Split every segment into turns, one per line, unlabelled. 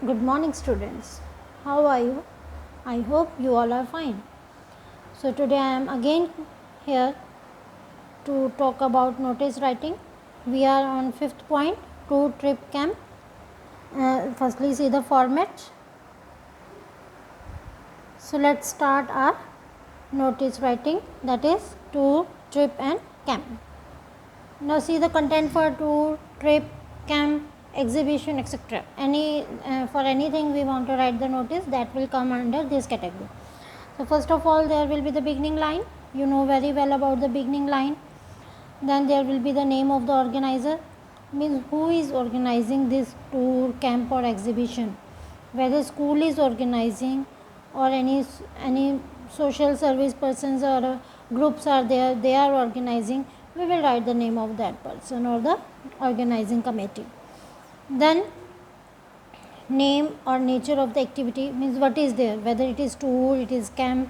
Good morning, students. How are you? I hope you all are fine. So, today I am again here to talk about notice writing. We are on fifth point, to trip camp. Firstly, see the format. So, let's start our notice writing, that is to trip and camp. Now, see the content for tour, trip, camp, exhibition, etc. For anything we want to write the notice, that will come under this category. So, first of all, there will be the beginning line. You know very well about the beginning line. Then there will be the name of the organizer, means who is organizing this tour, camp or exhibition. Whether school is organizing or any social service persons or groups are there, they are organizing, we will write the name of that person or the organizing committee. Then name or nature of the activity, means what is there, whether it is tour, it is camp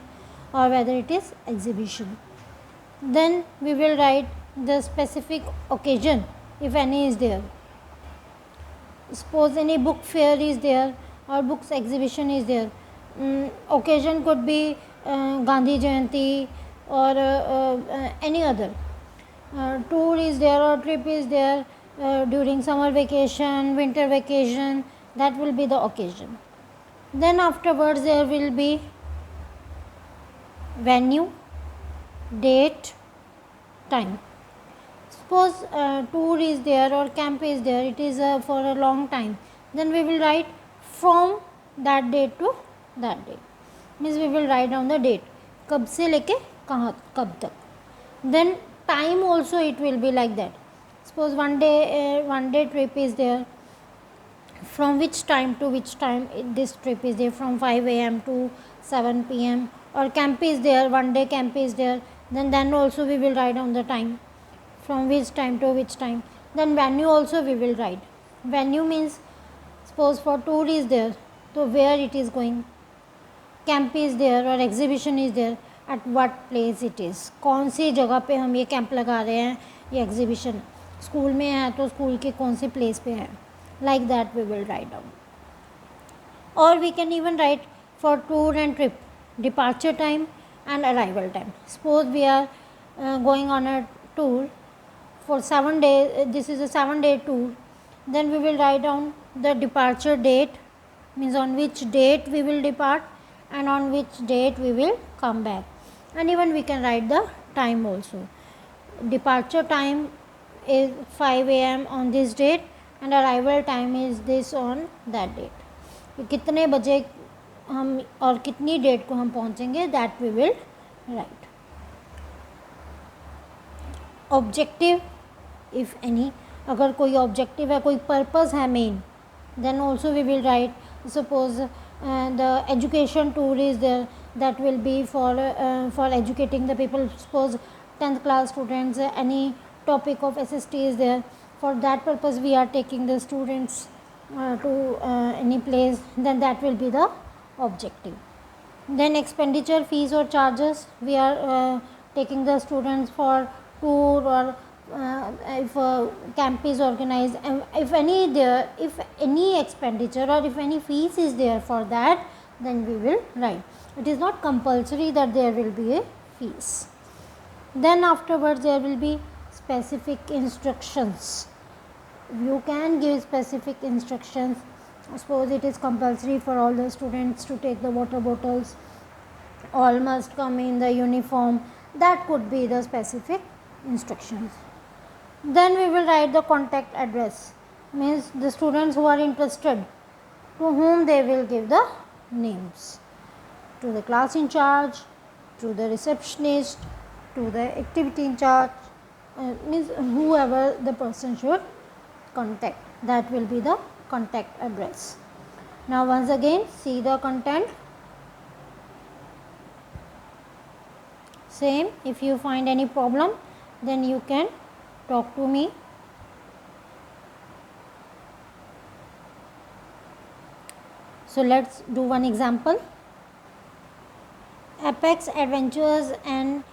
or whether it is exhibition. Then we will write the specific occasion, if any is there. Suppose any book fair is there or books exhibition is there. Occasion could be Gandhi Jayanti or any other. Tour is there or trip is there during summer vacation, winter vacation, that will be the occasion. Then afterwards there will be venue, date, time. Suppose tour is there or camp is there, it is for a long time, then we will write from that date to that date, means we will write down the date, कब से लेके कहाँ कब तक. Then time also it will be like that. Suppose one day trip is there, from which time to which time this trip is there, from 5 a.m. to 7 p.m. or camp is there, one day camp is there, then also we will write down the time, from which time to which time. Then venue also we will write. Venue means suppose for tour is there, so where it is going, camp is there or exhibition is there, at what place it is, कौन सी जगह पे हम ये camp लगा रहे हैं, ये exhibition school में है तो स्कूल के कौन सी प्लेस पे है, like that we will write down. Or we can even write for tour and trip, departure time and arrival time. Suppose we are going on a tour for 7 days, this is a 7-day tour, then we will write down the departure date, means on which date we will depart and on which date we will come back. And even we can write the time also. Departure time is 5 a.m. on this date and arrival time is this on that date. कितने बजे हम और कितनी date को हम पहुंचेंगे, that we will write. Objective, if any, अगर कोई objective है, कोई purpose है main, then also we will write. Suppose the education tour is there, that will be for educating the people. Suppose 10th class students, any topic of SST is there, for that purpose we are taking the students to any place, then that will be the objective. Then expenditure, fees or charges, we are taking the students for tour or if camp is organized, and if any expenditure or if any fees is there for that, then we will write. It is not compulsory that there will be a fees. Then afterwards there will be specific instructions. You can give specific instructions. Suppose it is compulsory for all the students to take the water bottles, all must come in the uniform, that could be the specific instructions. Then we will write the contact address, means the students who are interested, to whom they will give the names, to the class in charge, to the receptionist, to the activity in charge, means whoever the person should contact, that will be the contact address. Now once again see the content. Same, if you find any problem, then you can talk to me. So let's do one example. Apex Adventures and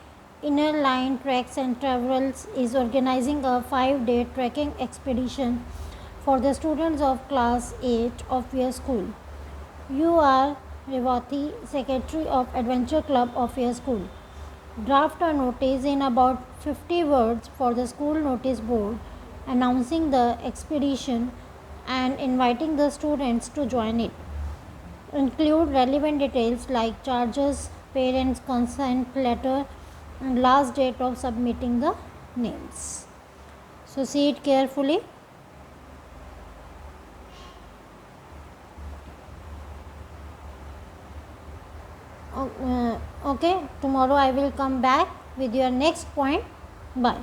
Inner Line Treks and Travels is organizing a 5-day trekking expedition for the students of class 8 of your school. You are Revati, Secretary of Adventure Club of your school. Draft a notice in about 50 words for the school notice board announcing the expedition and inviting the students to join it. Include relevant details like charges, parents' consent letter, and last date of submitting the names. So, see it carefully. Okay, tomorrow I will come back with your next point. Bye.